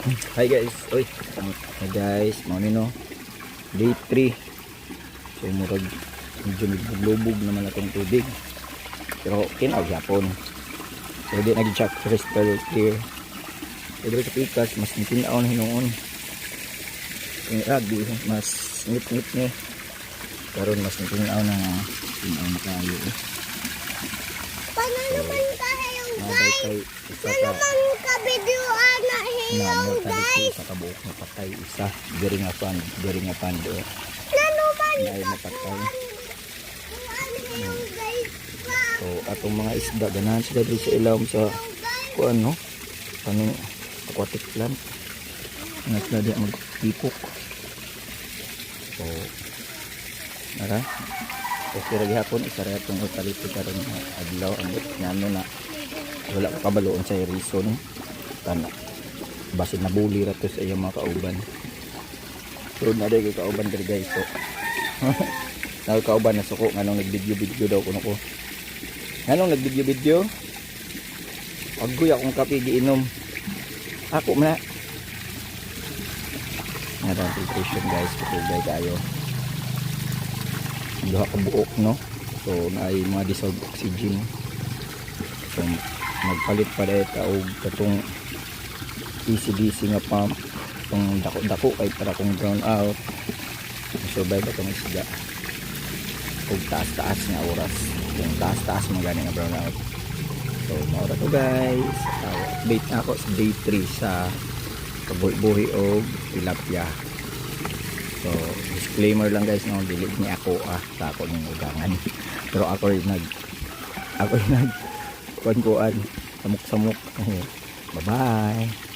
Hi guys, oy. Hi guys, mo ni no. Day 3. So murag medyo naglubog naman atong tubig. Pero kinaw gyapon. So di nag-check crystal clear. Pero sa pikas mas tinaw na hinuon. Yung rugby mas ngit-ngit ni. Karon mas tinaw na tayo. Paano naman kayo guys? Paano naman ka video na hilaw guys? Sa kabuok na patay isa. Diri nga pan do. Paano man Ay mapatay. hilaw guys? So atong mga isda ganahan sila diri sa ilawom sa kuan no. Kanang aquatic plant. Nga sila di magtipok. So nara. Okay ra gihapon isa ra tong utalito karon adlaw ang ngano na wala ko kabaloon sa reason kana basin nabuli ra to sa iyang mga kauban. So na day kauban diri guys so. Naw kauban na suko nganong nagvideo daw kuno ko. Nganong nagvideo agoy akong kape giinom. Ako man na daw filtration guys patubay kayo. Duha ka buok no. So naay mga dissolved oxygen. So nagpalit pa dahil og katong ECDC nga pump itong dako-dako ay para kong drown out survive itong isda og taas-taas nga oras yung taas-taas mga gani nga brown out. So maura to guys update na ako sa day 3 sa kabuhi og tilapia. So disclaimer lang guys no, dili ni ako sa ako ning ugangan pero ako rin nag kuan samok-samok. Bye bye.